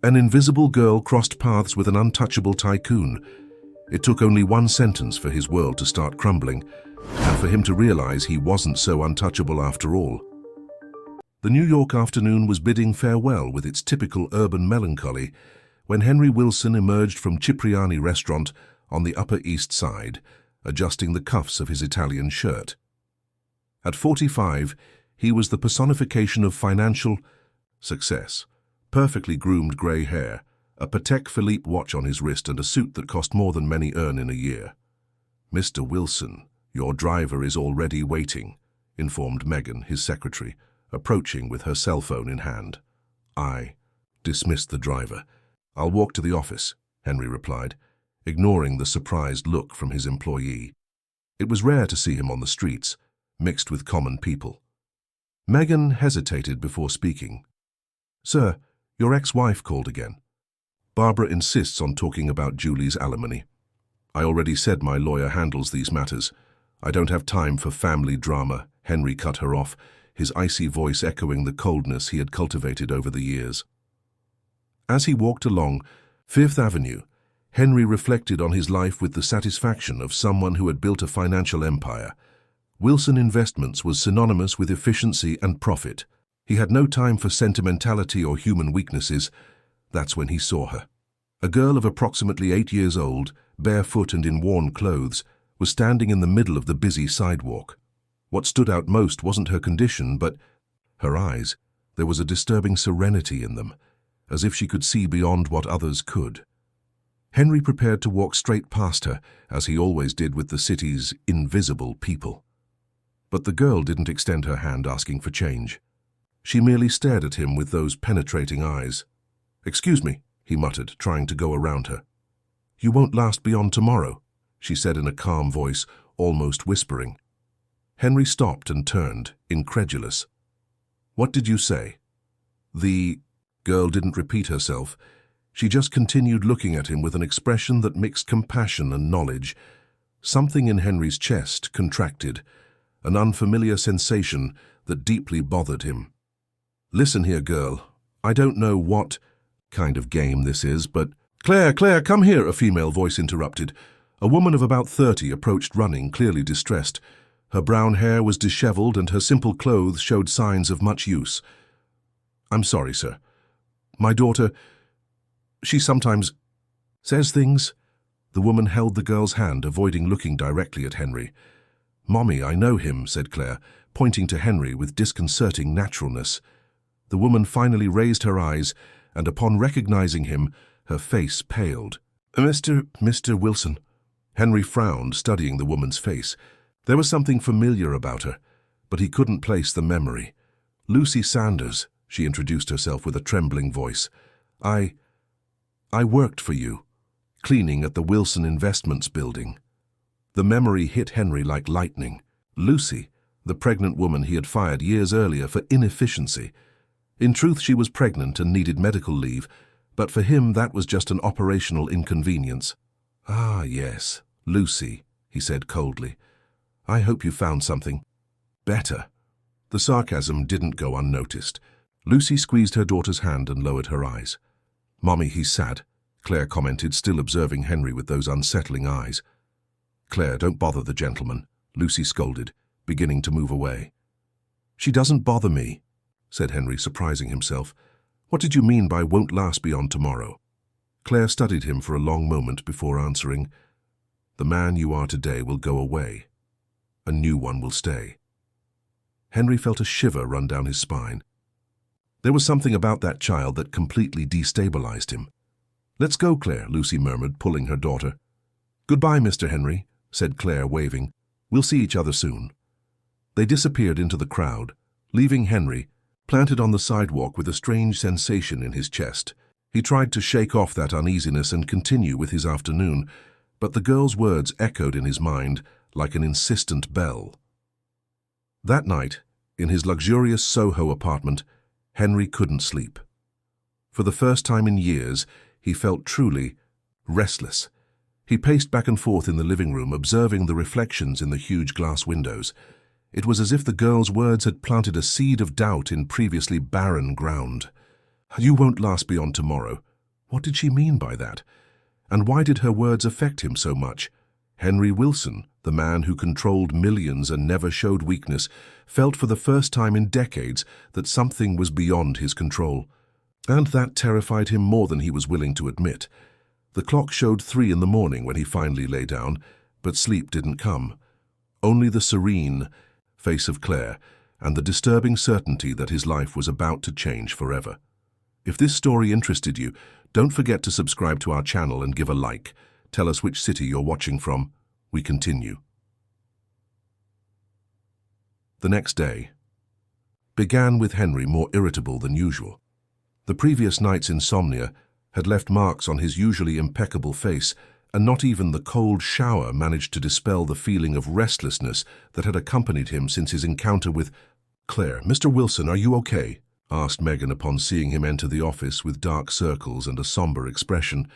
An invisible girl crossed paths with an untouchable tycoon. It took only one sentence for his world to start crumbling, and for him to realize he wasn't so untouchable after all. The New York afternoon was bidding farewell with its typical urban melancholy when Henry Wilson emerged from Cipriani restaurant on the Upper East Side, adjusting the cuffs of his Italian shirt. At 45, he was the personification of financial success. Perfectly groomed grey hair, a Patek Philippe watch on his wrist and a suit that cost more than many earn in a year. "Mr. Wilson, your driver is already waiting," informed Megan, his secretary, approaching with her cell phone in hand. "I dismissed the driver. I'll walk to the office," Henry replied, ignoring the surprised look from his employee. It was rare to see him on the streets, mixed with common people. Megan hesitated before speaking. "Sir, your ex-wife called again. Barbara insists on talking about Julie's alimony. I already said my lawyer handles these matters. I don't have time for family drama," Henry cut her off, his icy voice echoing the coldness he had cultivated over the years. As he walked along Fifth Avenue, Henry reflected on his life with the satisfaction of someone who had built a financial empire. Wilson Investments was synonymous with efficiency and profit. He had no time for sentimentality or human weaknesses. That's when he saw her. A girl of approximately 8 years old, barefoot and in worn clothes, was standing in the middle of the busy sidewalk. What stood out most wasn't her condition, but her eyes. There was a disturbing serenity in them, as if she could see beyond what others could. Henry prepared to walk straight past her, as he always did with the city's invisible people. But the girl didn't extend her hand asking for change. She merely stared at him with those penetrating eyes. "Excuse me," he muttered, trying to go around her. "You won't last beyond tomorrow," she said in a calm voice, almost whispering. Henry stopped and turned, incredulous. "What did you say?" The girl didn't repeat herself. She just continued looking at him with an expression that mixed compassion and knowledge. Something in Henry's chest contracted, an unfamiliar sensation that deeply bothered him. "Listen here, girl. I don't know what kind of game this is, but—" "Claire, come here," a female voice interrupted. A woman of about 30 approached running, clearly distressed. Her brown hair was disheveled and her simple clothes showed signs of much use. "I'm sorry, sir. My daughter, she sometimes says things." The woman held the girl's hand, avoiding looking directly at Henry. "Mommy, I know him," said Claire, pointing to Henry with disconcerting naturalness. The woman finally raised her eyes, and upon recognizing him, her face paled. Mr. Wilson." Henry frowned, studying the woman's face. There was something familiar about her, but he couldn't place the memory. "Lucy Sanders," she introduced herself with a trembling voice. I worked for you, cleaning at the Wilson Investments building." The memory hit Henry like lightning. Lucy, the pregnant woman he had fired years earlier for inefficiency. In truth, she was pregnant and needed medical leave, but for him that was just an operational inconvenience. "Ah, yes, Lucy," he said coldly. "I hope you found something better." The sarcasm didn't go unnoticed. Lucy squeezed her daughter's hand and lowered her eyes. "Mommy, he's sad," Claire commented, still observing Henry with those unsettling eyes. "Claire, don't bother the gentleman," Lucy scolded, beginning to move away. "She doesn't bother me," said Henry, surprising himself. "What did you mean by won't last beyond tomorrow?" Claire studied him for a long moment before answering, "The man you are today will go away. A new one will stay." Henry felt a shiver run down his spine. There was something about that child that completely destabilized him. "Let's go, Claire," Lucy murmured, pulling her daughter. "Goodbye, Mr. Henry," said Claire, waving. "We'll see each other soon." They disappeared into the crowd, leaving Henry planted on the sidewalk with a strange sensation in his chest. He tried to shake off that uneasiness and continue with his afternoon, but the girl's words echoed in his mind like an insistent bell. That night, in his luxurious Soho apartment, Henry couldn't sleep. For the first time in years, he felt truly restless. He paced back and forth in the living room, observing the reflections in the huge glass windows. It was as if the girl's words had planted a seed of doubt in previously barren ground. "You won't last beyond tomorrow," What did she mean by that? And why did her words affect him so much? Henry Wilson, the man who controlled millions and never showed weakness, felt for the first time in decades that something was beyond his control. And that terrified him more than he was willing to admit. The clock showed 3 in the morning when he finally lay down, but sleep didn't come. Only the serene face of Claire and the disturbing certainty that his life was about to change forever. If this story interested you, don't forget to subscribe to our channel and give a like. Tell us which city you're watching from. We continue. The next day began with Henry more irritable than usual. The previous night's insomnia had left marks on his usually impeccable face, and not even the cold shower managed to dispel the feeling of restlessness that had accompanied him since his encounter with Claire. "Mr. Wilson, are you okay?" asked Megan upon seeing him enter the office with dark circles and a somber expression.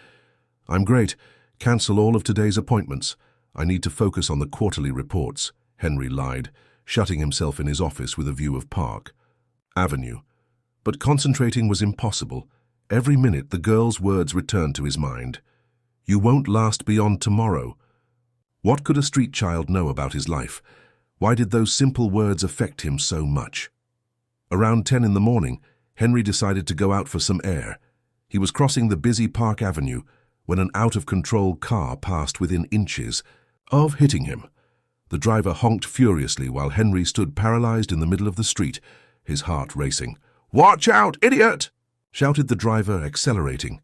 "I'm great. Cancel all of today's appointments. I need to focus on the quarterly reports," Henry lied, shutting himself in his office with a view of Park Avenue. But concentrating was impossible. Every minute the girl's words returned to his mind. "You won't last beyond tomorrow." What could a street child know about his life? Why did those simple words affect him so much? Around 10 in the morning, Henry decided to go out for some air. He was crossing the busy Park Avenue when an out-of-control car passed within inches of hitting him. The driver honked furiously while Henry stood paralyzed in the middle of the street, his heart racing. "Watch out, idiot!" shouted the driver, accelerating.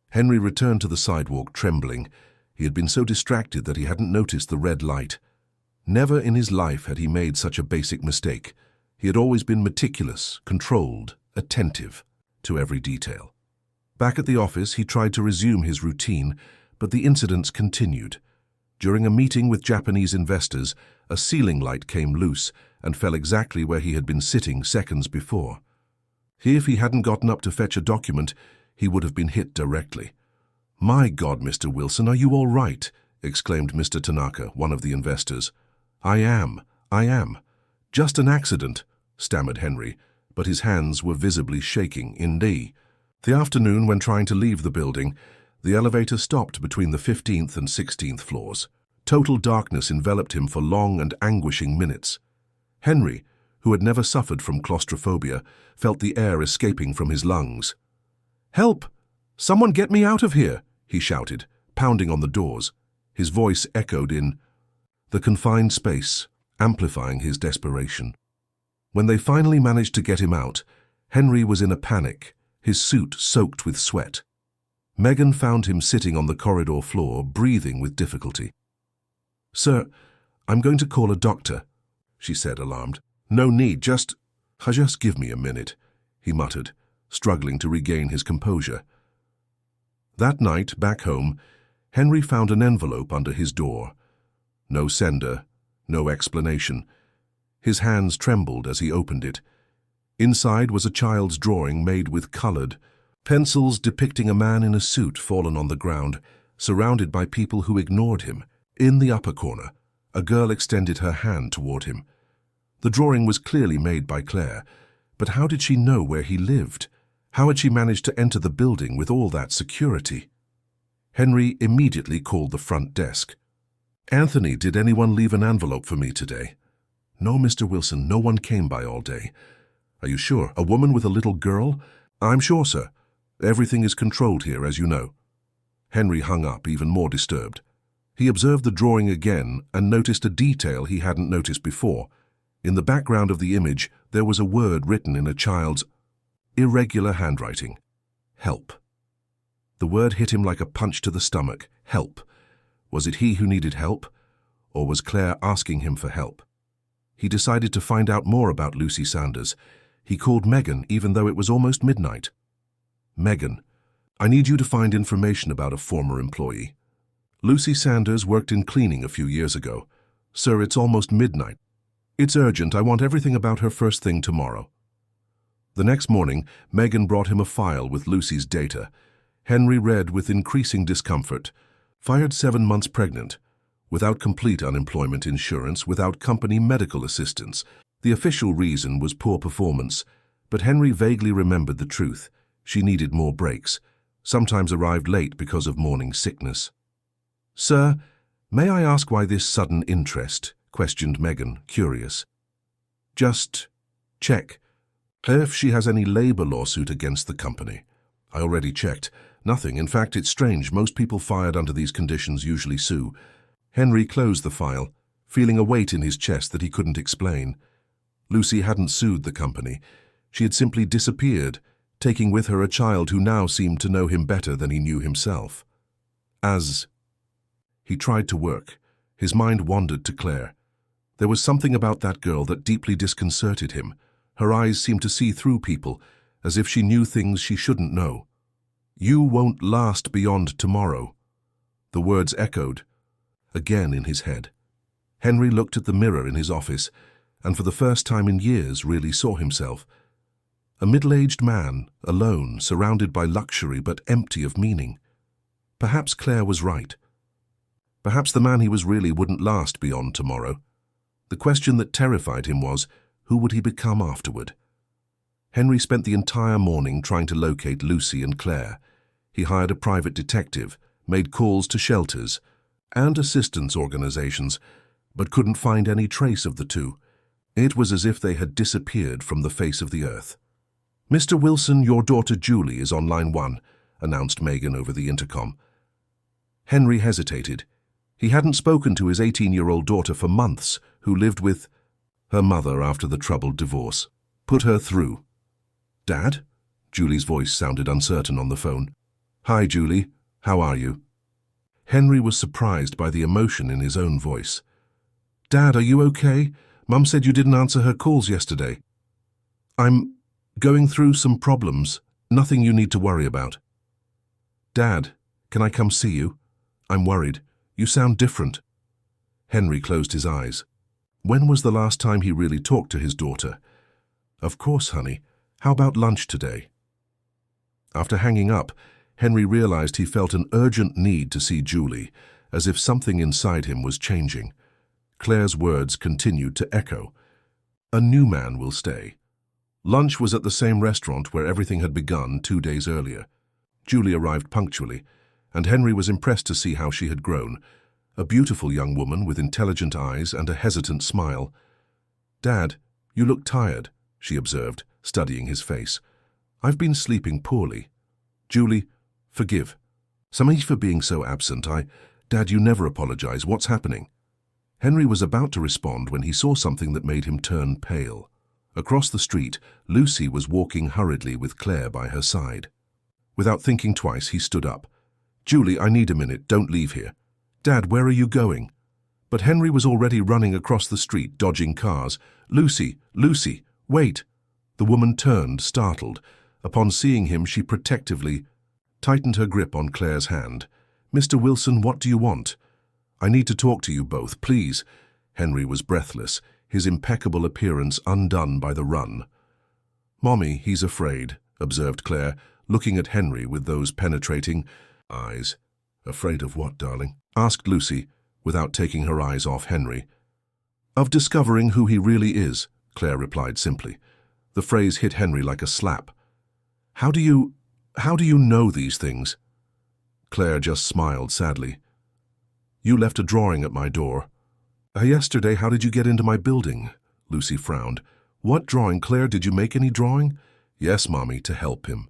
Henry returned to the sidewalk, trembling. He had been so distracted that he hadn't noticed the red light. Never in his life had he made such a basic mistake. He had always been meticulous, controlled, attentive to every detail. Back at the office, he tried to resume his routine, but the incidents continued. During a meeting with Japanese investors, a ceiling light came loose and fell exactly where he had been sitting seconds before. If he hadn't gotten up to fetch a document, he would have been hit directly. "My God, Mr. Wilson, are you all right?" exclaimed Mr. Tanaka, one of the investors. I am. Just an accident," stammered Henry, but his hands were visibly shaking. Indeed. The afternoon, when trying to leave the building, the elevator stopped between the 15th and 16th floors. Total darkness enveloped him for long and anguishing minutes. Henry, who had never suffered from claustrophobia, felt the air escaping from his lungs. "Help! Someone get me out of here!" he shouted, pounding on the doors. His voice echoed in the confined space, amplifying his desperation. When they finally managed to get him out, Henry was in a panic, his suit soaked with sweat. Megan found him sitting on the corridor floor, breathing with difficulty. "Sir, I'm going to call a doctor," she said, alarmed. "No need, just give me a minute," he muttered, struggling to regain his composure. That night, back home, Henry found an envelope under his door. No sender, no explanation. His hands trembled as he opened it. Inside was a child's drawing made with colored pencils depicting a man in a suit fallen on the ground, surrounded by people who ignored him. In the upper corner, a girl extended her hand toward him. The drawing was clearly made by Claire, but how did she know where he lived? How had she managed to enter the building with all that security? Henry immediately called the front desk. "Anthony, did anyone leave an envelope for me today?" "No, Mr. Wilson, no one came by all day." "Are you sure? A woman with a little girl?" "I'm sure, sir. Everything is controlled here, as you know." Henry hung up, even more disturbed. He observed the drawing again and noticed a detail he hadn't noticed before. In the background of the image, there was a word written in a child's irregular handwriting. "Help." The word hit him like a punch to the stomach. Help. Was it he who needed help? Or was Claire asking him for help? He decided to find out more about Lucy Sanders. He called Megan, even though it was almost midnight. "Megan, I need you to find information about a former employee. Lucy Sanders worked in cleaning a few years ago. Sir, it's almost midnight. It's urgent. I want everything about her first thing tomorrow." The next morning, Megan brought him a file with Lucy's data. Henry read with increasing discomfort. Fired 7 months pregnant, without complete unemployment insurance, without company medical assistance. The official reason was poor performance, but Henry vaguely remembered the truth. She needed more breaks. sometimes arrived late because of morning sickness. "Sir, may I ask why this sudden interest?" questioned Megan, curious. "Just check if she has any labor lawsuit against the company." "I already checked. Nothing. In fact, it's strange. Most people fired under these conditions usually sue." Henry closed the file, feeling a weight in his chest that he couldn't explain. Lucy hadn't sued the company. She had simply disappeared, taking with her a child who now seemed to know him better than he knew himself. He tried to work. His mind wandered to Claire. There was something about that girl that deeply disconcerted him. Her eyes seemed to see through people, as if she knew things she shouldn't know. "You won't last beyond tomorrow." The words echoed, again in his head. Henry looked at the mirror in his office, and for the first time in years really saw himself. A middle-aged man, alone, surrounded by luxury but empty of meaning. Perhaps Claire was right. Perhaps the man he was really wouldn't last beyond tomorrow. The question that terrified him was, who would he become afterward? Henry spent the entire morning trying to locate Lucy and Claire. He hired a private detective, made calls to shelters and assistance organizations, but couldn't find any trace of the two. It was as if they had disappeared from the face of the earth. "Mr. Wilson, your daughter Julie is on line 1, announced Megan over the intercom. Henry hesitated. He hadn't spoken to his 18-year-old daughter for months, who lived with her mother after the troubled divorce. "Put her through." "Dad?" Julie's voice sounded uncertain on the phone. "Hi, Julie. How are you?" Henry was surprised by the emotion in his own voice. "Dad, are you okay? Mum said you didn't answer her calls yesterday." "I'm going through some problems. Nothing you need to worry about." "Dad, can I come see you? I'm worried. You sound different." Henry closed his eyes. When was the last time he really talked to his daughter? "Of course, honey. How about lunch today?" After hanging up, Henry realized he felt an urgent need to see Julie, as if something inside him was changing. Claire's words continued to echo. "A new man will stay." Lunch was at the same restaurant where everything had begun 2 days earlier. Julie arrived punctually, and Henry was impressed to see how she had grown. A beautiful young woman with intelligent eyes and a hesitant smile. "Dad, you look tired," she observed, studying his face. "I've been sleeping poorly." "Julie, forgive. Sorry for being so absent. Dad, you never apologize. What's happening?" Henry was about to respond when he saw something that made him turn pale. Across the street, Lucy was walking hurriedly with Claire by her side. Without thinking twice, he stood up. "Julie, I need a minute. Don't leave here." "Dad, where are you going?" But Henry was already running across the street, dodging cars. "Lucy, Lucy, wait!" The woman turned, startled. Upon seeing him, she protectively tightened her grip on Claire's hand. "Mr. Wilson, what do you want?" "I need to talk to you both, please." Henry was breathless, his impeccable appearance undone by the run. "Mommy, he's afraid," observed Claire, looking at Henry with those penetrating eyes. "Afraid of what, darling?" asked Lucy, without taking her eyes off Henry. "Of discovering who he really is," Claire replied simply. The phrase hit Henry like a slap. How do you know these things?" Claire just smiled sadly. "You left a drawing at my door." Yesterday, how did you get into my building?" Lucy frowned. "What drawing, Claire? Did you make any drawing?" "Yes, Mommy, to help him."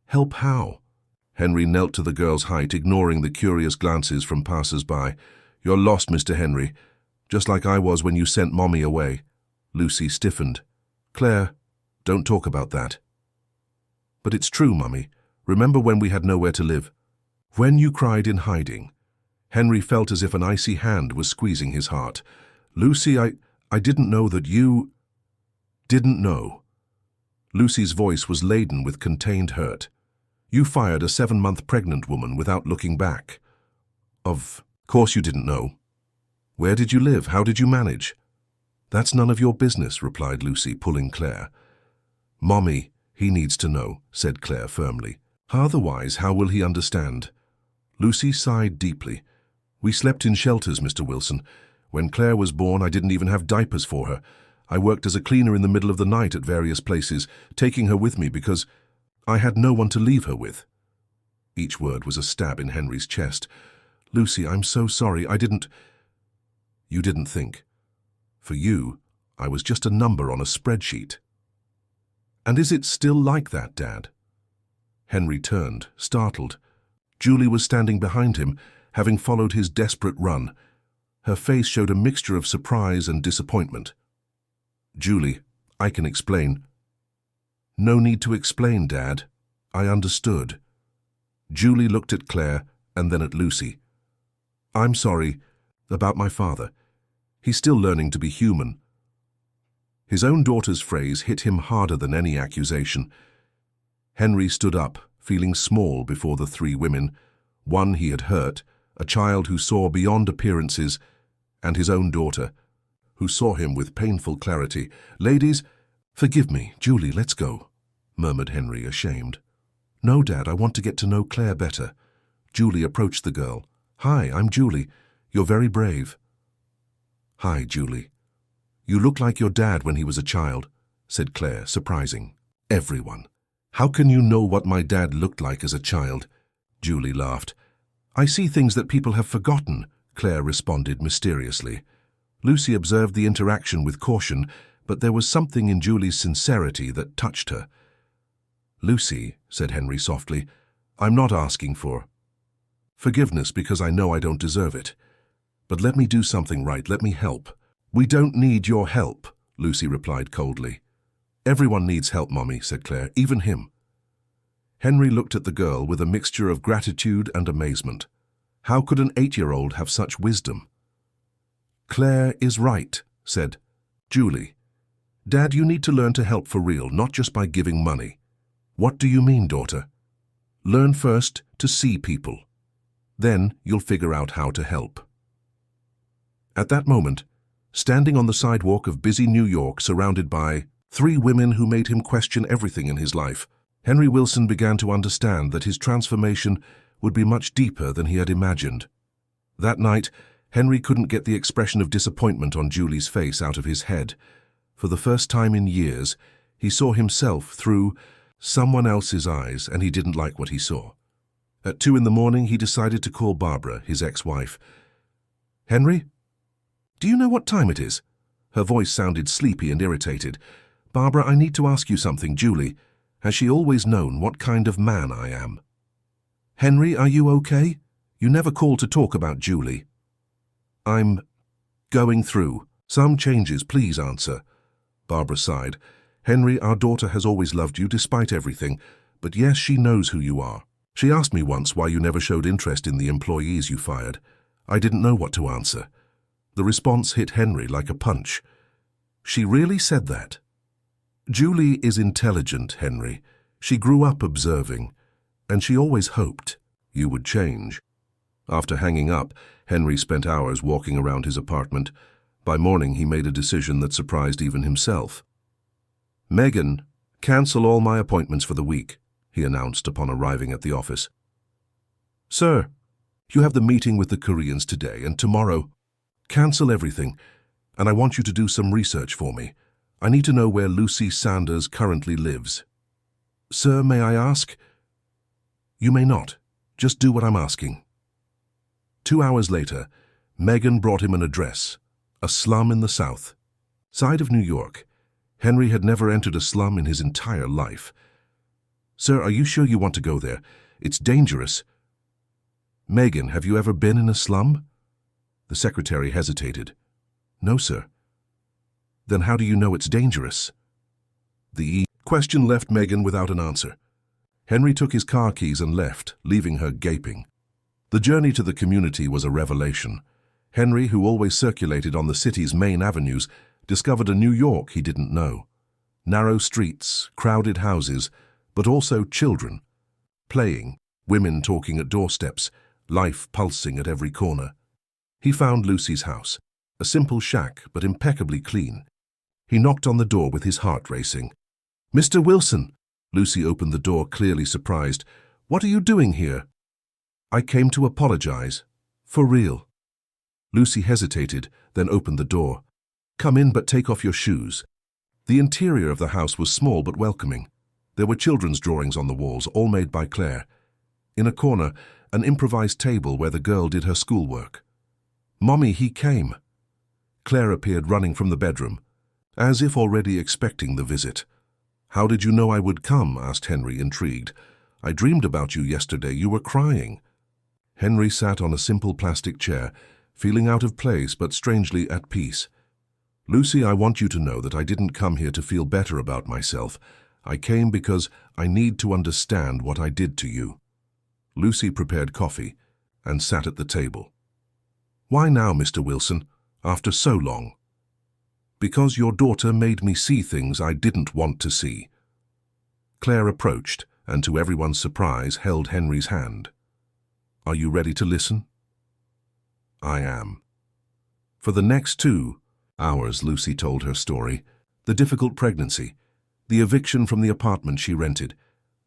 "Help how?" Henry knelt to the girl's height, ignoring the curious glances from passers-by. "You're lost, Mr. Henry, just like I was when you sent Mommy away." Lucy stiffened. "Claire, don't talk about that." "But it's true, Mummy. Remember when we had nowhere to live? When you cried in hiding?" Henry felt as if an icy hand was squeezing his heart. "Lucy, I didn't know that you didn't know." Lucy's voice was laden with contained hurt. "You fired a 7-month pregnant woman without looking back." "Of course you didn't know. Where did you live? How did you manage?" "That's none of your business," replied Lucy, pulling Claire. "Mommy, he needs to know," said Claire firmly. "Otherwise, how will he understand?" Lucy sighed deeply. "We slept in shelters, Mr. Wilson. When Claire was born, I didn't even have diapers for her. I worked as a cleaner in the middle of the night at various places, taking her with me because I had no one to leave her with." Each word was a stab in Henry's chest. "Lucy, I'm so sorry. I didn't—" "You didn't think. For you, I was just a number on a spreadsheet." "And is it still like that, Dad?" Henry turned, startled. Julie was standing behind him, having followed his desperate run. Her face showed a mixture of surprise and disappointment. "Julie, I can explain." "No need to explain, Dad. I understood." Julie looked at Claire and then at Lucy. "I'm sorry about my father. He's still learning to be human." His own daughter's phrase hit him harder than any accusation. Henry stood up, feeling small before the three women, one he had hurt, a child who saw beyond appearances, and his own daughter, who saw him with painful clarity. "Ladies, forgive me. Julie, let's go," murmured Henry, ashamed. "No, Dad, I want to get to know Claire better." Julie approached the girl. "Hi, I'm Julie. You're very brave." "Hi, Julie. You look like your dad when he was a child," said Claire, surprising everyone. "How can you know what my dad looked like as a child?" Julie laughed. "I see things that people have forgotten," Claire responded mysteriously. Lucy observed the interaction with caution, but there was something in Julie's sincerity that touched her. "Lucy," said Henry softly, "I'm not asking for forgiveness because I know I don't deserve it. But let me do something right, let me help." "We don't need your help," Lucy replied coldly. "Everyone needs help, Mommy," said Claire, "even him." Henry looked at the girl with a mixture of gratitude and amazement. How could an 8-year-old have such wisdom? "Claire is right," said Julie. "Dad, you need to learn to help for real, not just by giving money." "What do you mean, daughter?" "Learn first to see people. Then you'll figure out how to help." At that moment, standing on the sidewalk of busy New York surrounded by 3 women who made him question everything in his life, Henry Wilson began to understand that his transformation would be much deeper than he had imagined. That night, Henry couldn't get the expression of disappointment on Julie's face out of his head. For the first time in years, he saw himself through someone else's eyes, and he didn't like what he saw. At 2 in the morning, he decided to call Barbara, his ex-wife. "Henry? Do you know what time it is?" Her voice sounded sleepy and irritated. "Barbara, I need to ask you something. Julie, has she always known what kind of man I am?" "Henry, are you okay? You never called to talk about Julie." "I'm going through some changes. Please answer." Barbara sighed. "Henry, our daughter has always loved you despite everything, but yes, she knows who you are. She asked me once why you never showed interest in the employees you fired. I didn't know what to answer." The response hit Henry like a punch. "She really said that?" "Julie is intelligent, Henry. She grew up observing, and she always hoped you would change." After hanging up, Henry spent hours walking around his apartment. By morning, he made a decision that surprised even himself. "Megan, cancel all my appointments for the week," he announced upon arriving at the office. "Sir, you have the meeting with the Koreans today, and tomorrow. Cancel everything, and I want you to do some research for me. I need to know where Lucy Sanders currently lives." "Sir, may I ask?" "You may not. Just do what I'm asking." 2 hours later, Megan brought him an address, a slum in the south side of New York. Henry had never entered a slum in his entire life. "Sir, are you sure you want to go there? It's dangerous." "Megan, have you ever been in a slum?" The secretary hesitated. "No, sir." "Then how do you know it's dangerous?" The question left Megan without an answer. Henry took his car keys and left, leaving her gaping. The journey to the community was a revelation. Henry, who always circulated on the city's main avenues, discovered a New York he didn't know. Narrow streets, crowded houses, but also children. Playing, women talking at doorsteps, life pulsing at every corner. He found Lucy's house, a simple shack but impeccably clean. He knocked on the door with his heart racing. "Mr. Wilson!" Lucy opened the door, clearly surprised. "What are you doing here?" "I came to apologize. For real." Lucy hesitated, then opened the door. "Come in, but take off your shoes." The interior of the house was small but welcoming. There were children's drawings on the walls, all made by Claire. In a corner, an improvised table where the girl did her schoolwork. "Mommy, he came." Claire appeared running from the bedroom, as if already expecting the visit. "How did you know I would come?" asked Henry, intrigued. "I dreamed about you yesterday. You were crying." Henry sat on a simple plastic chair, feeling out of place but strangely at peace. "Lucy, I want you to know that I didn't come here to feel better about myself. I came because I need to understand what I did to you." Lucy prepared coffee and sat at the table. "Why now, Mr. Wilson, after so long?" "Because your daughter made me see things I didn't want to see." Claire approached and, to everyone's surprise, held Henry's hand. "Are you ready to listen?" "I am." For the next 2 hours, Lucy told her story: the difficult pregnancy, the eviction from the apartment she rented,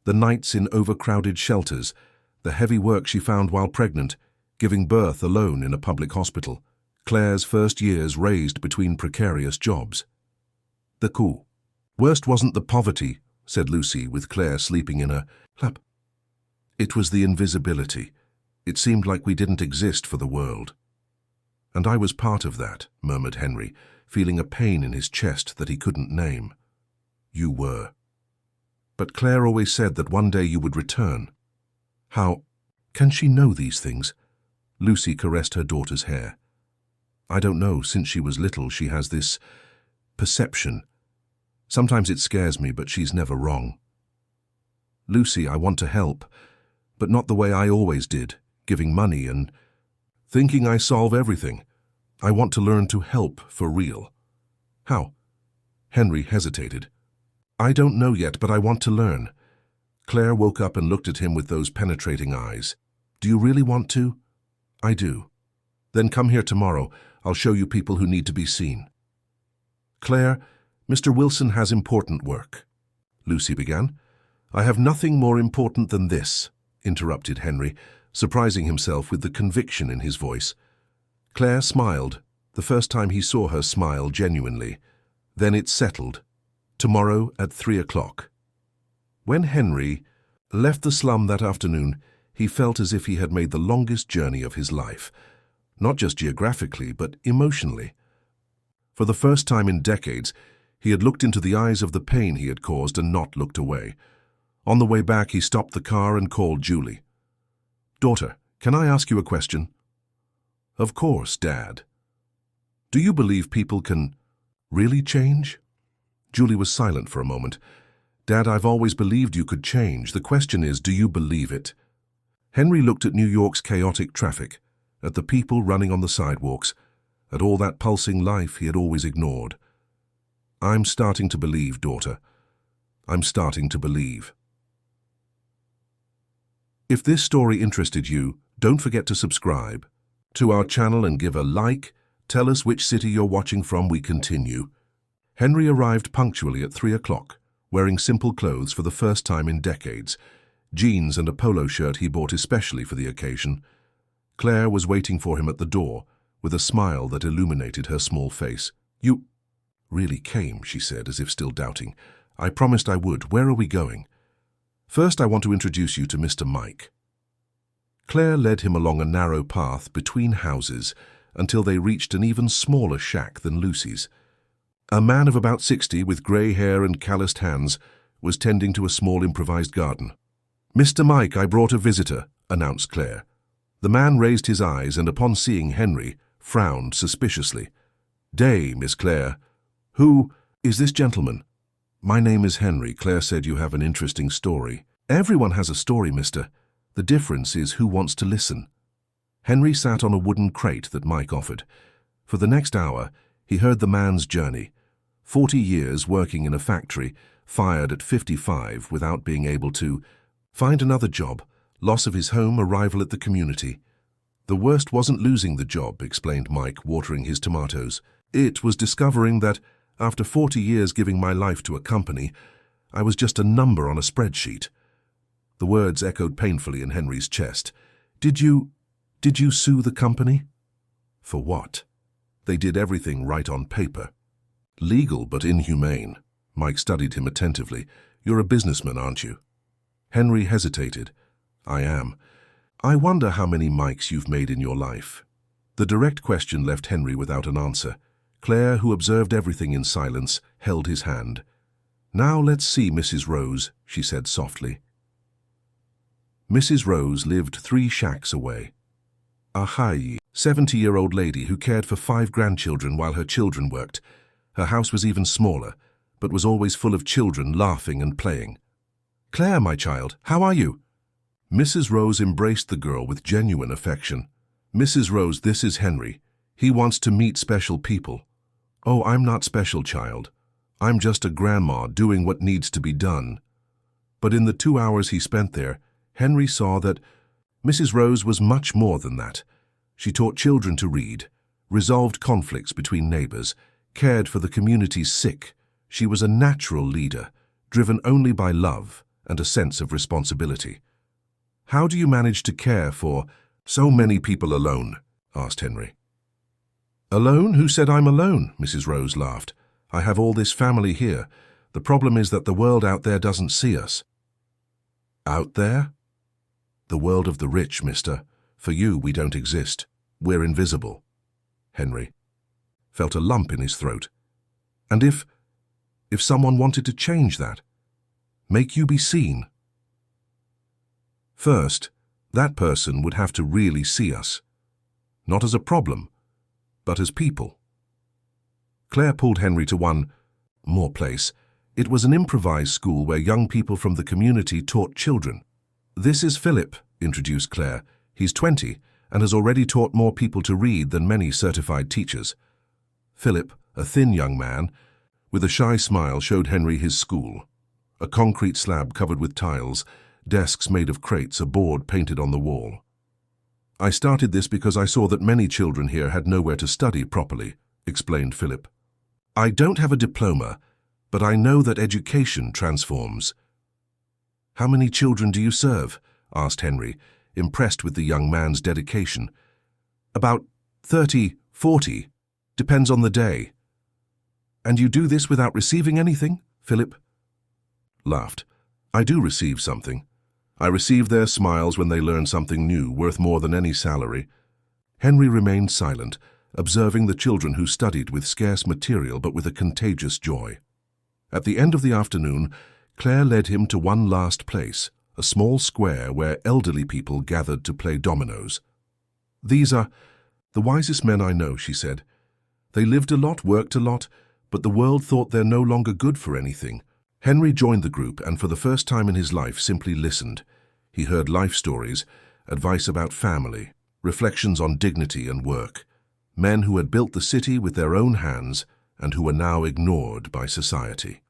the nights in overcrowded shelters, the heavy work she found while pregnant, giving birth alone in a public hospital, Claire's first years raised between precarious jobs. "The worst wasn't the poverty," said Lucy, with Claire sleeping in her lap. "It was the invisibility. It seemed like we didn't exist for the world." "And I was part of that," murmured Henry, feeling a pain in his chest that he couldn't name. "You were. But Claire always said that one day you would return." "How can she know these things?" Lucy caressed her daughter's hair. "I don't know. Since she was little, she has this perception. Sometimes it scares me, but she's never wrong." "Lucy, I want to help, but not the way I always did, giving money and thinking I solve everything. I want to learn to help for real." "How?" Henry hesitated. "I don't know yet, but I want to learn." Claire woke up and looked at him with those penetrating eyes. "Do you really want to?" "I do." "Then come here tomorrow. I'll show you people who need to be seen." "Claire, Mr. Wilson has important work," Lucy began. "I have nothing more important than this," interrupted Henry, surprising himself with the conviction in his voice. Claire smiled, the first time he saw her smile genuinely. Then it settled. Tomorrow at 3 o'clock. When Henry left the slum that afternoon, he felt as if he had made the longest journey of his life, not just geographically, but emotionally. For the first time in decades, he had looked into the eyes of the pain he had caused and not looked away. On the way back, he stopped the car and called Julie. "Daughter, can I ask you a question?" "Of course, Dad." "Do you believe people can really change?" Julie was silent for a moment. "Dad, I've always believed you could change. The question is, do you believe it?" Henry looked at New York's chaotic traffic, at the people running on the sidewalks, at all that pulsing life he had always ignored. "I'm starting to believe, daughter. I'm starting to believe." If this story interested you, don't forget to subscribe to our channel and give a like. Tell us which city you're watching from. We continue. Henry arrived punctually at 3 o'clock, wearing simple clothes for the first time in decades, jeans and a polo shirt he bought especially for the occasion. Claire was waiting for him at the door, with a smile that illuminated her small face. "You really came," she said, as if still doubting. "I promised I would. Where are we going?" "First, I want to introduce you to Mr. Mike." Claire led him along a narrow path between houses until they reached an even smaller shack than Lucy's. A man of about 60, with grey hair and calloused hands, was tending to a small improvised garden. "Mr. Mike, I brought a visitor," announced Claire. The man raised his eyes and, upon seeing Henry, frowned suspiciously. "Day, Miss Claire. Who is this gentleman?" "My name is Henry. Claire said you have an interesting story." "Everyone has a story, mister. The difference is who wants to listen." Henry sat on a wooden crate that Mike offered. For the next hour, he heard the man's journey. 40 years working in a factory, fired at 55 without being able to find another job, loss of his home, arrival at the community. "The worst wasn't losing the job," explained Mike, watering his tomatoes. "It was discovering that, after 40 years giving my life to a company, I was just a number on a spreadsheet." The words echoed painfully in Henry's chest. Did you sue the company?" "For what?" "They did everything right on paper." "Legal but inhumane." Mike studied him attentively. "You're a businessman, aren't you?" Henry hesitated. I am. I wonder how many mics you've made in your life. The direct question left Henry without an answer. Claire, who observed everything in silence, held his hand. Now let's see Mrs. Rose, she said softly. Mrs. Rose lived 3 shacks away. A high, 70-year-old lady who cared for 5 grandchildren while her children worked. Her house was even smaller, but was always full of children laughing and playing. "Claire, my child, how are you?" Mrs. Rose embraced the girl with genuine affection. "Mrs. Rose, this is Henry. He wants to meet special people." "Oh, I'm not special, child. I'm just a grandma doing what needs to be done." But in the 2 hours he spent there, Henry saw that Mrs. Rose was much more than that. She taught children to read, resolved conflicts between neighbors, cared for the community's sick. She was a natural leader, driven only by love and a sense of responsibility. "How do you manage to care for so many people alone?" asked Henry. "Alone? Who said I'm alone?" Mrs. Rose laughed. "I have all this family here. The problem is that the world out there doesn't see us." "Out there?" "The world of the rich, mister. For you, we don't exist. We're invisible." Henry felt a lump in his throat. "And if someone wanted to change that? Make you be seen?" "First, that person would have to really see us. Not as a problem, but as people." Claire pulled Henry to one more place. It was an improvised school where young people from the community taught children. "This is Philip," introduced Claire. "He's 20 and has already taught more people to read than many certified teachers." Philip, a thin young man, with a shy smile, showed Henry his school. A concrete slab covered with tiles, desks made of crates, a board painted on the wall. "I started this because I saw that many children here had nowhere to study properly," explained Philip. "I don't have a diploma, but I know that education transforms." "How many children do you serve?" asked Henry, impressed with the young man's dedication. "About 30, 40. Depends on the day." "And you do this without receiving anything?" Philip laughed. "I do receive something. I receive their smiles when they learn something new, worth more than any salary." Henry remained silent, observing the children who studied with scarce material but with a contagious joy. At the end of the afternoon, Claire led him to one last place, a small square where elderly people gathered to play dominoes. "These are the wisest men I know," she said. "They lived a lot, worked a lot, but the world thought they're no longer good for anything." Henry joined the group and for the first time in his life simply listened. He heard life stories, advice about family, reflections on dignity and work. Men who had built the city with their own hands and who were now ignored by society.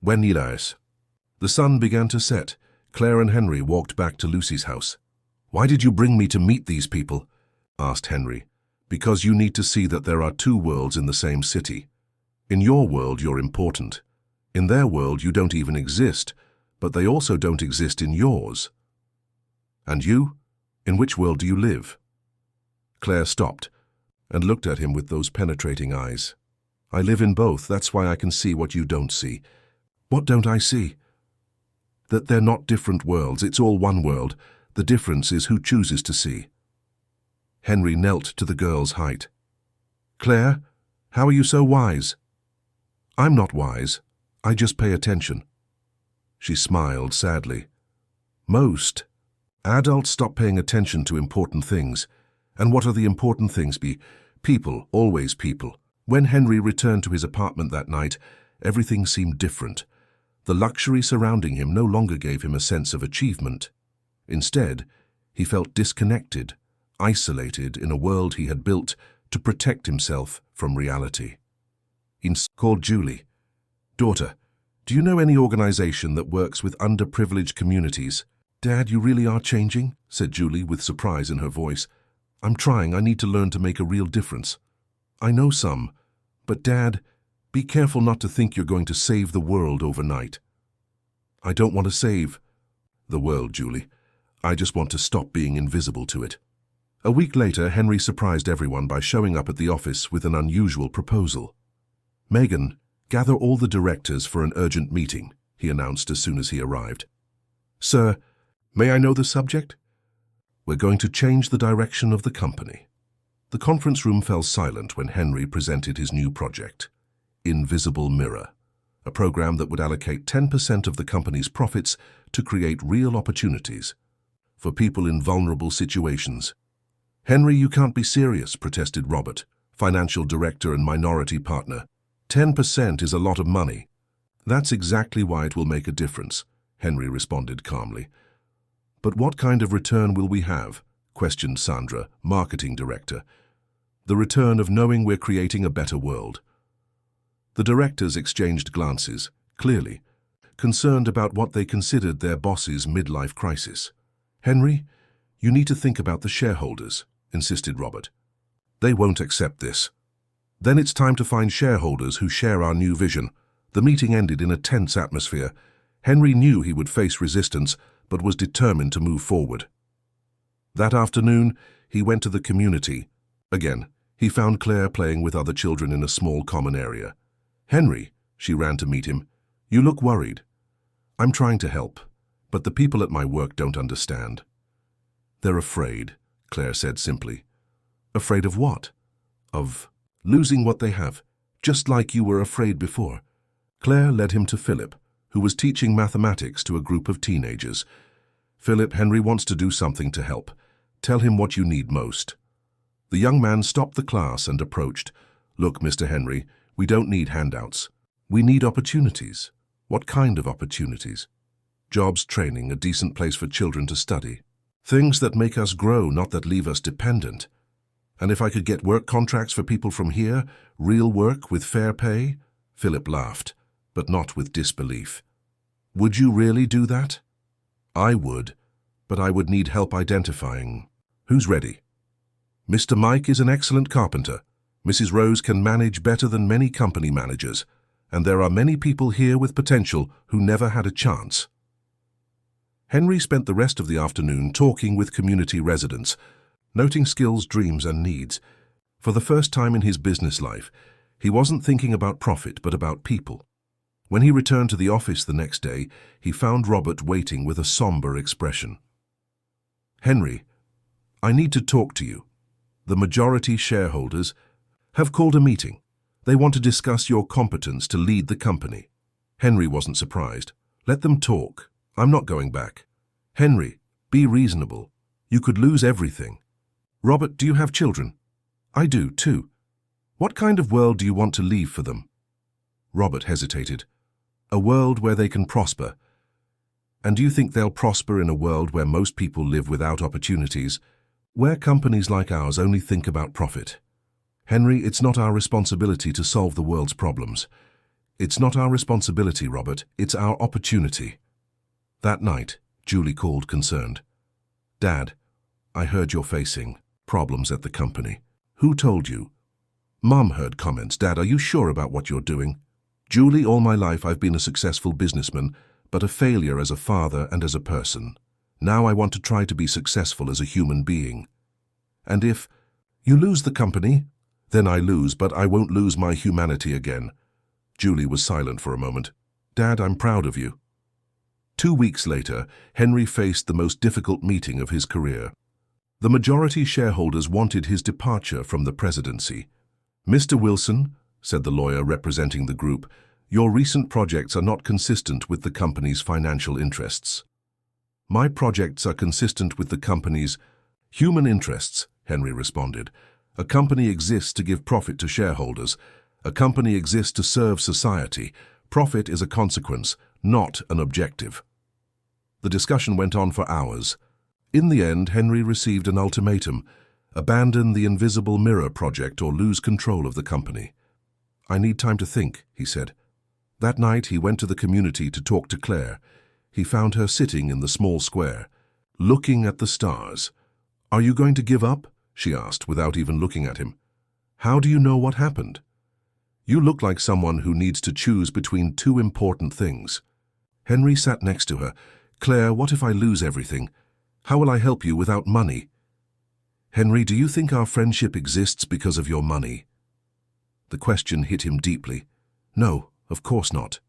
Buenos. The sun began to set. Claire and Henry walked back to Lucy's house. "Why did you bring me to meet these people?" asked Henry. "Because you need to see that there are 2 worlds in the same city. In your world, you're important. In their world, you don't even exist, but they also don't exist in yours." "And you? In which world do you live?" Claire stopped and looked at him with those penetrating eyes. "I live in both. That's why I can see what you don't see." "What don't I see?" "That they're not different worlds. It's all one world. The difference is who chooses to see." Henry knelt to the girl's height. "Claire, how are you so wise?" "I'm not wise. I just pay attention." She smiled sadly. "Most adults stop paying attention to important things. And what are the important things? People, always people." When Henry returned to his apartment that night, everything seemed different. The luxury surrounding him no longer gave him a sense of achievement. Instead, he felt disconnected, isolated in a world he had built to protect himself from reality. He called Julie. "Daughter, do you know any organization that works with underprivileged communities?" "Dad, you really are changing?" said Julie with surprise in her voice. "I'm trying. I need to learn to make a real difference." "I know some, but Dad, be careful not to think you're going to save the world overnight." "I don't want to save the world, Julie. I just want to stop being invisible to it." A week later, Henry surprised everyone by showing up at the office with an unusual proposal. "Megan, gather all the directors for an urgent meeting," he announced as soon as he arrived. Sir, may I know the subject? We're going to change the direction of the company. The conference room fell silent when Henry presented his new project, Invisible Mirror, a program that would allocate 10% of the company's profits to create real opportunities for people in vulnerable situations. Henry, you can't be serious, protested Robert, financial director and minority partner. 10% is a lot of money. That's exactly why it will make a difference, Henry responded calmly. But what kind of return will we have? Questioned Sandra, marketing director. The return of knowing we're creating a better world. The directors exchanged glances, clearly concerned about what they considered their boss's midlife crisis. Henry, you need to think about the shareholders, insisted Robert. They won't accept this. Then it's time to find shareholders who share our new vision. The meeting ended in a tense atmosphere. Henry knew he would face resistance, but was determined to move forward. That afternoon, he went to the community. Again, he found Claire playing with other children in a small common area. Henry, she ran to meet him, you look worried. I'm trying to help, but the people at my work don't understand. They're afraid, Claire said simply. Afraid of what? Of losing what they have, just like you were afraid before. Claire led him to Philip, who was teaching mathematics to a group of teenagers. Philip, Henry wants to do something to help. Tell him what you need most. The young man stopped the class and approached. Look, Mr. Henry, we don't need handouts. We need opportunities. What kind of opportunities? Jobs, training, a decent place for children to study. Things that make us grow, not that leave us dependent. And if I could get work contracts for people from here, real work with fair pay? Philip laughed, but not with disbelief. Would you really do that? I would, but I would need help identifying. Who's ready? Mr. Mike is an excellent carpenter. Mrs. Rose can manage better than many company managers, and there are many people here with potential who never had a chance. Henry spent the rest of the afternoon talking with community residents, noting skills, dreams, and needs. For the first time in his business life, he wasn't thinking about profit but about people. When he returned to the office the next day, he found Robert waiting with a somber expression. Henry, I need to talk to you. The majority shareholders have called a meeting. They want to discuss your competence to lead the company. Henry wasn't surprised. Let them talk. I'm not going back. Henry, be reasonable. You could lose everything. Robert, do you have children? I do, too. What kind of world do you want to leave for them? Robert hesitated. A world where they can prosper. And do you think they'll prosper in a world where most people live without opportunities, where companies like ours only think about profit? Henry, it's not our responsibility to solve the world's problems. It's not our responsibility, Robert. It's our opportunity. That night, Julie called concerned. Dad, I heard you're facing problems at the company. Who told you? Mom heard comments. Dad, are you sure about what you're doing? Julie, all my life I've been a successful businessman, but a failure as a father and as a person. Now I want to try to be successful as a human being. And if you lose the company, then I lose, but I won't lose my humanity again. Julie was silent for a moment. Dad, I'm proud of you. 2 weeks later, Henry faced the most difficult meeting of his career. The majority shareholders wanted his departure from the presidency. Mr. Wilson, said the lawyer representing the group, your recent projects are not consistent with the company's financial interests. My projects are consistent with the company's human interests, Henry responded. A company exists to give profit to shareholders. A company exists to serve society. Profit is a consequence, not an objective. The discussion went on for hours. In the end, Henry received an ultimatum: abandon the Invisible Mirror project or lose control of the company. I need time to think, he said. That night, he went to the community to talk to Claire. He found her sitting in the small square, looking at the stars. Are you going to give up? She asked, without even looking at him. How do you know what happened? You look like someone who needs to choose between two important things. Henry sat next to her. Claire, what if I lose everything? How will I help you without money? Henry, do you think our friendship exists because of your money? The question hit him deeply. No, of course not.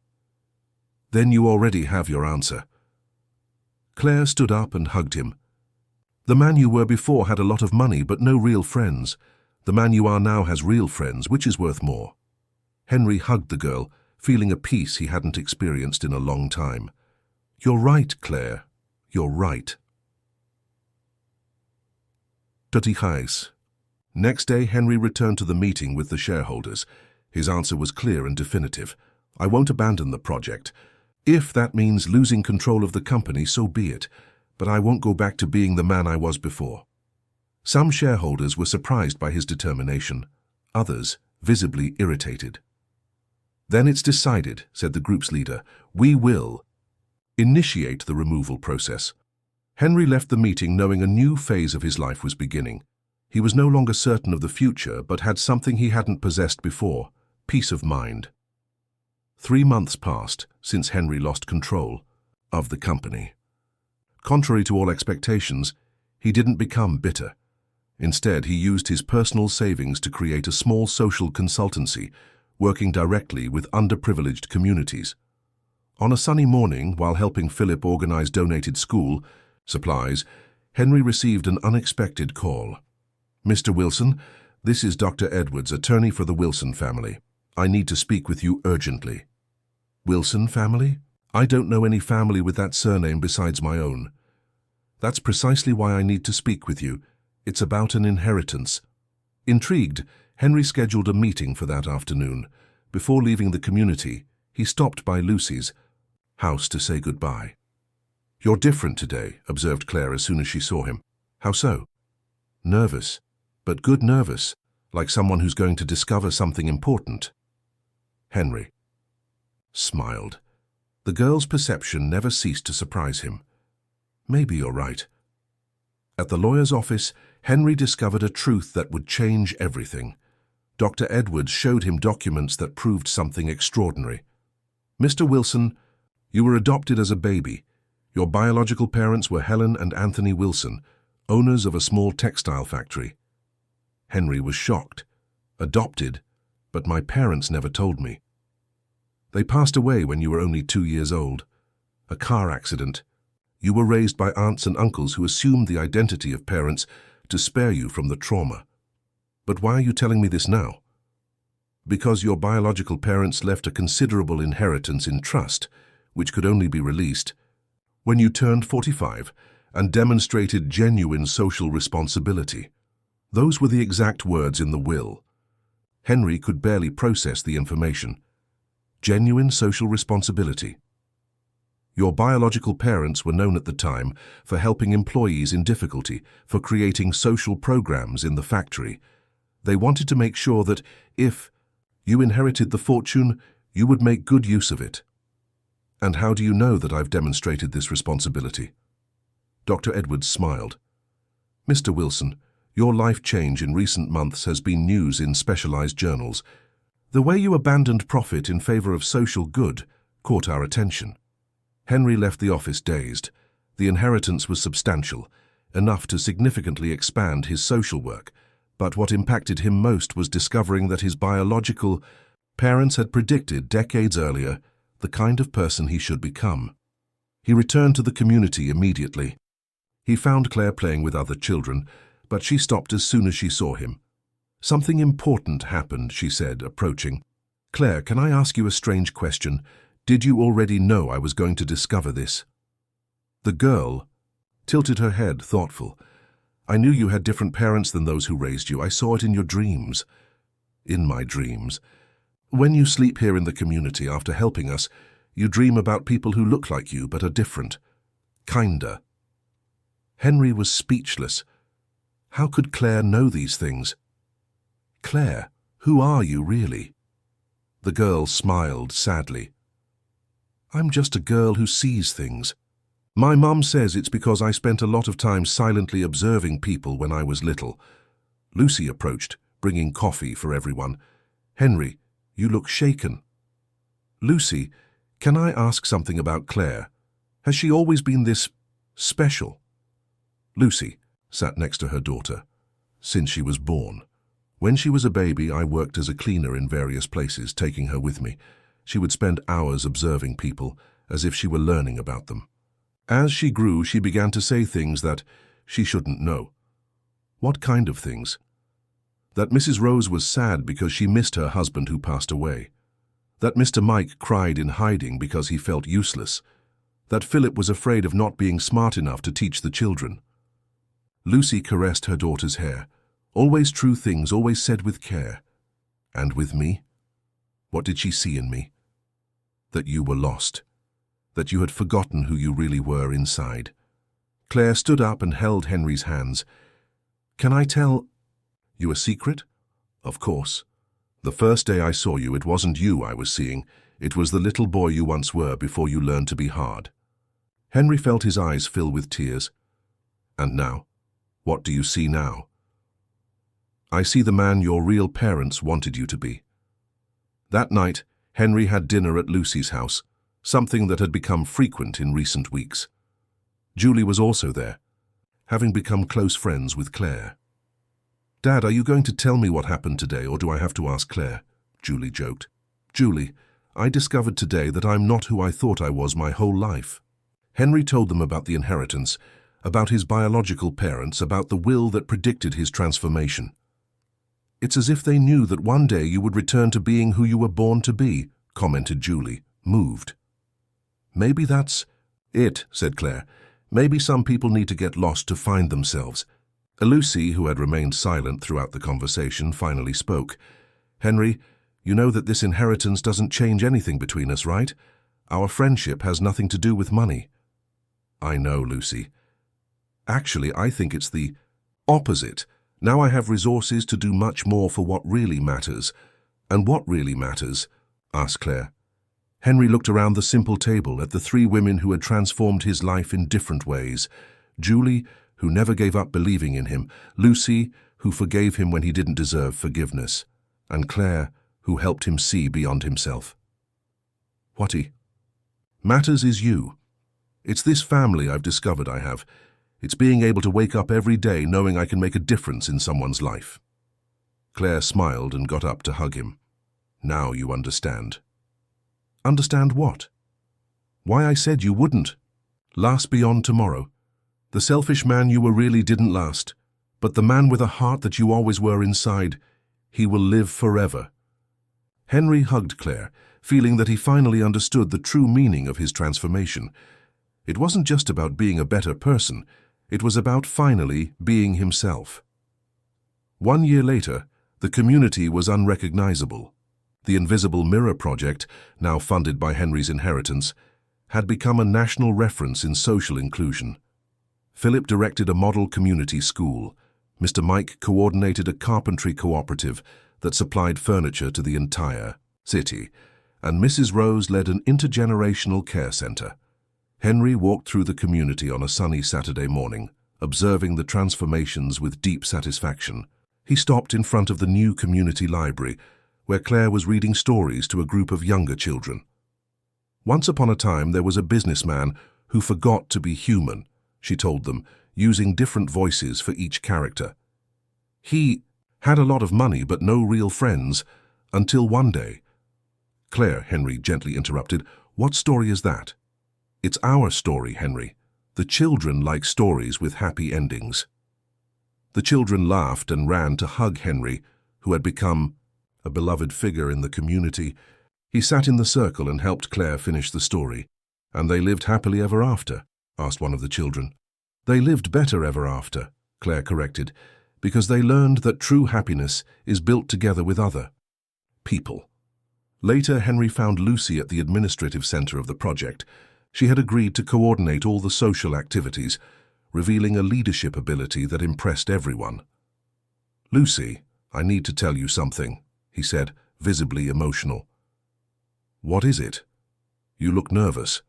Then you already have your answer. Claire stood up and hugged him. The man you were before had a lot of money but no real friends. The man you are now has real friends, which is worth more. Henry hugged the girl, feeling a peace he hadn't experienced in a long time. You're right, Claire. You're right. Tutihais. Next day, Henry returned to the meeting with the shareholders. His answer was clear and definitive. I won't abandon the project. If that means losing control of the company, so be it. But I won't go back to being the man I was before. Some shareholders were surprised by his determination. Others, visibly irritated. Then it's decided, said the group's leader. We will initiate the removal process. Henry left the meeting knowing a new phase of his life was beginning. He was no longer certain of the future, but had something he hadn't possessed before, peace of mind. 3 months passed since Henry lost control of the company. Contrary to all expectations, he didn't become bitter. Instead, he used his personal savings to create a small social consultancy, working directly with underprivileged communities. On a sunny morning, while helping Philip organize donated school supplies, Henry received an unexpected call. Mr. Wilson, this is Dr. Edwards, attorney for the Wilson family. I need to speak with you urgently. Wilson family? I don't know any family with that surname besides my own. That's precisely why I need to speak with you. It's about an inheritance. Intrigued, Henry scheduled a meeting for that afternoon. Before leaving the community, he stopped by Lucy's house to say goodbye. You're different today, observed Claire as soon as she saw him. How so? Nervous, but good nervous, like someone who's going to discover something important. Henry smiled. The girl's perception never ceased to surprise him. Maybe you're right. At the lawyer's office, Henry discovered a truth that would change everything. Dr. Edwards showed him documents that proved something extraordinary. Mr. Wilson, you were adopted as a baby. Your biological parents were Helen and Anthony Wilson, owners of a small textile factory. Henry was shocked. Adopted? But my parents never told me. They passed away when you were only 2 years old. A car accident. You were raised by aunts and uncles who assumed the identity of parents to spare you from the trauma. But why are you telling me this now? Because your biological parents left a considerable inheritance in trust, which could only be released when you turned 45 and demonstrated genuine social responsibility. Those were the exact words in the will. Henry could barely process the information. Genuine social responsibility. Your biological parents were known at the time for helping employees in difficulty, for creating social programs in the factory. They wanted to make sure that if you inherited the fortune, you would make good use of it. And how do you know that I've demonstrated this responsibility? Dr. Edwards smiled. Mr. Wilson, your life change in recent months has been news in specialized journals. The way you abandoned profit in favor of social good caught our attention. Henry left the office dazed. The inheritance was substantial, enough to significantly expand his social work. But what impacted him most was discovering that his biological parents had predicted decades earlier the kind of person he should become. He returned to the community immediately. He found Claire playing with other children, but she stopped as soon as she saw him. Something important happened, she said, approaching. Claire, can I ask you a strange question? Did you already know I was going to discover this? The girl tilted her head, thoughtful. I knew you had different parents than those who raised you. I saw it in your dreams. In my dreams. When you sleep here in the community after helping us, you dream about people who look like you but are different. Kinder. Henry was speechless. How could Claire know these things? Claire, who are you really? The girl smiled sadly. I'm just a girl who sees things. My mum says it's because I spent a lot of time silently observing people when I was little. Lucy approached, bringing coffee for everyone. Henry, you look shaken. Lucy, can I ask something about Claire? Has she always been this special? Lucy sat next to her daughter. Since she was born. When she was a baby, I worked as a cleaner in various places, taking her with me. She would spend hours observing people, as if she were learning about them. As she grew, she began to say things that she shouldn't know. What kind of things? That Mrs. Rose was sad because she missed her husband who passed away. That Mr. Mike cried in hiding because he felt useless. That Philip was afraid of not being smart enough to teach the children. Lucy caressed her daughter's hair. Always true things, always said with care. And with me? What did she see in me? That you were lost. That you had forgotten who you really were inside. Claire stood up and held Henry's hands. Can I tell you a secret? Of course. The first day I saw you, it wasn't you I was seeing. It was the little boy you once were before you learned to be hard. Henry felt his eyes fill with tears. And now? What do you see now? I see the man your real parents wanted you to be. That night, Henry had dinner at Lucy's house, something that had become frequent in recent weeks. Julie was also there, having become close friends with Claire. Dad, are you going to tell me what happened today, or do I have to ask Claire? Julie joked. Julie, I discovered today that I'm not who I thought I was my whole life. Henry told them about the inheritance, about his biological parents, about the will that predicted his transformation. It's as if they knew that one day you would return to being who you were born to be, commented Julie, moved. Maybe that's it, said Claire. Maybe some people need to get lost to find themselves. Lucy, who had remained silent throughout the conversation, finally spoke. Henry, you know that this inheritance doesn't change anything between us, right? Our friendship has nothing to do with money. I know, Lucy. Actually, I think it's the opposite. Now I have resources to do much more for what really matters. And what really matters? Asked Claire. Henry looked around the simple table at the three women who had transformed his life in different ways. Julie, who never gave up believing in him. Lucy, who forgave him when he didn't deserve forgiveness. And Claire, who helped him see beyond himself. What matters is you. It's this family I've discovered I have. It's being able to wake up every day knowing I can make a difference in someone's life. Claire smiled and got up to hug him. Now you understand. Understand what? Why I said you wouldn't. Last beyond tomorrow. The selfish man you were really didn't last. But the man with a heart that you always were inside, he will live forever. Henry hugged Claire, feeling that he finally understood the true meaning of his transformation. It wasn't just about being a better person. It was about finally being himself. 1 year later, the community was unrecognizable. The Invisible Mirror Project, now funded by Henry's inheritance, had become a national reference in social inclusion. Philip directed a model community school. Mr. Mike coordinated a carpentry cooperative that supplied furniture to the entire city, and Mrs. Rose led an intergenerational care center. Henry walked through the community on a sunny Saturday morning, observing the transformations with deep satisfaction. He stopped in front of the new community library, where Claire was reading stories to a group of younger children. Once upon a time, there was a businessman who forgot to be human, she told them, using different voices for each character. He had a lot of money but no real friends, until one day. Claire, Henry gently interrupted, what story is that? It's our story, Henry. The children like stories with happy endings. The children laughed and ran to hug Henry, who had become a beloved figure in the community. He sat in the circle and helped Claire finish the story. And they lived happily ever after? Asked one of the children. They lived better ever after, Claire corrected, because they learned that true happiness is built together with other people. Later, Henry found Lucy at the administrative center of the project. She had agreed to coordinate all the social activities, revealing a leadership ability that impressed everyone. Lucy, I need to tell you something, he said, visibly emotional. What is it? You look nervous.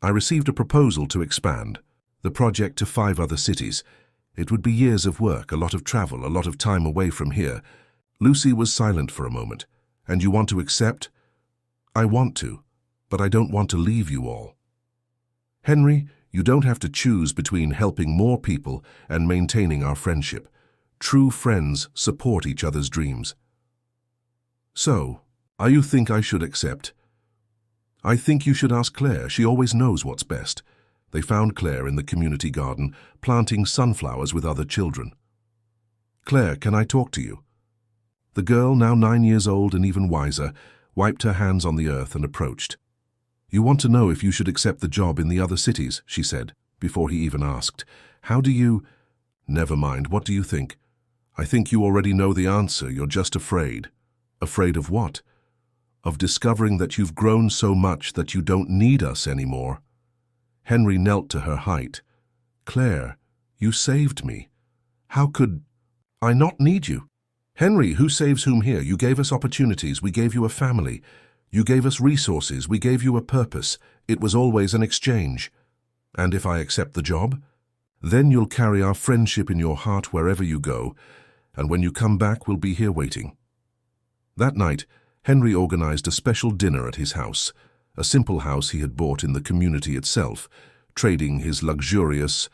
I received a proposal to expand the project to 5 other cities. It would be years of work, a lot of travel, a lot of time away from here. Lucy was silent for a moment. And you want to accept? I want to, but I don't want to leave you all. Henry, you don't have to choose between helping more people and maintaining our friendship. True friends support each other's dreams. So, you think I should accept? I think you should ask Claire. She always knows what's best. They found Claire in the community garden, planting sunflowers with other children. "Claire, can I talk to you?" The girl, now 9 years old and even wiser, wiped her hands on the earth and approached. "You want to know if you should accept the job in the other cities," she said, before he even asked. "How do you—" "Never mind, what do you think?" "I think you already know the answer, you're just afraid." "Afraid of what?" "Of discovering that you've grown so much that you don't need us anymore." Henry knelt to her height. "Claire, you saved me. How could I not need you?" "Henry, who saves whom here? You gave us opportunities, we gave you a family. You gave us resources, we gave you a purpose. It was always an exchange. And if I accept the job? Then you'll carry our friendship in your heart wherever you go, and when you come back, we'll be here waiting." That night, Henry organized a special dinner at his house, a simple house he had bought in the community itself, trading his luxurious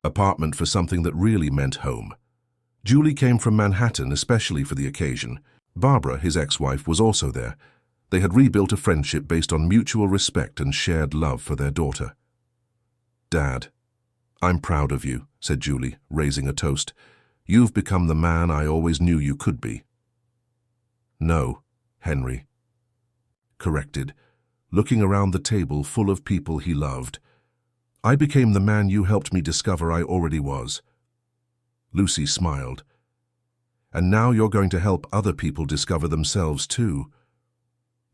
apartment for something that really meant home. Julie came from Manhattan especially for the occasion. Barbara, his ex-wife, was also there. They had rebuilt a friendship based on mutual respect and shared love for their daughter. "Dad, I'm proud of you," said Julie, raising a toast. "You've become the man I always knew you could be." "No," Henry corrected, looking around the table full of people he loved. "I became the man you helped me discover I already was." Lucy smiled. "And now you're going to help other people discover themselves too.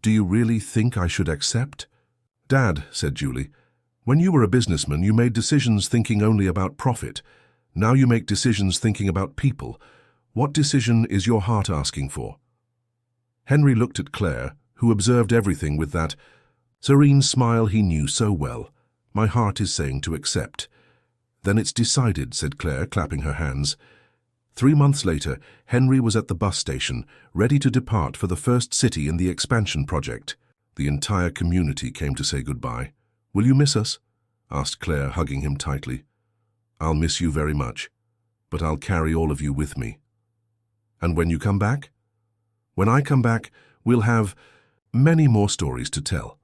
Do you really think I should accept?" "Dad," said Julie, "when you were a businessman, you made decisions thinking only about profit. Now you make decisions thinking about people. What decision is your heart asking for?" Henry looked at Claire, who observed everything with that serene smile he knew so well. "My heart is saying to accept." "Then it's decided," said Claire, clapping her hands. 3 months later, Henry was at the bus station, ready to depart for the first city in the expansion project. The entire community came to say goodbye. "Will you miss us?" asked Claire, hugging him tightly. "I'll miss you very much, but I'll carry all of you with me." "And when you come back?" "When I come back, we'll have many more stories to tell."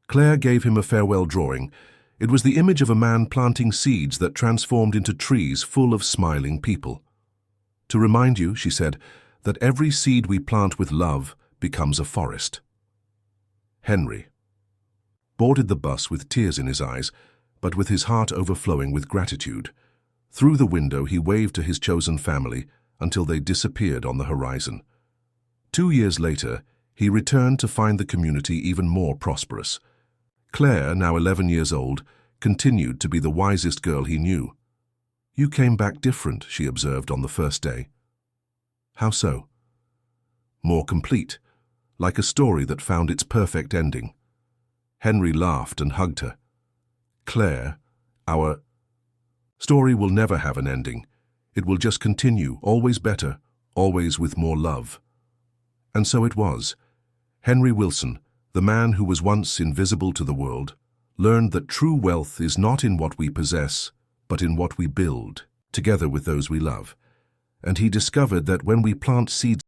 Claire gave him a farewell drawing. It was the image of a man planting seeds that transformed into trees full of smiling people. "To remind you," she said, "that every seed we plant with love becomes a forest." Henry boarded the bus with tears in his eyes, but with his heart overflowing with gratitude. Through the window he waved to his chosen family until they disappeared on the horizon. 2 years later, he returned to find the community even more prosperous. Claire, now 11 years old, continued to be the wisest girl he knew. "You came back different," she observed on the first day. "How so?" "More complete, like a story that found its perfect ending." Henry laughed and hugged her. "Claire, our story will never have an ending. It will just continue, always better, always with more love." And so it was. Henry Wilson, the man who was once invisible to the world, learned that true wealth is not in what we possess, but in what we build, together with those we love. And he discovered that when we plant seeds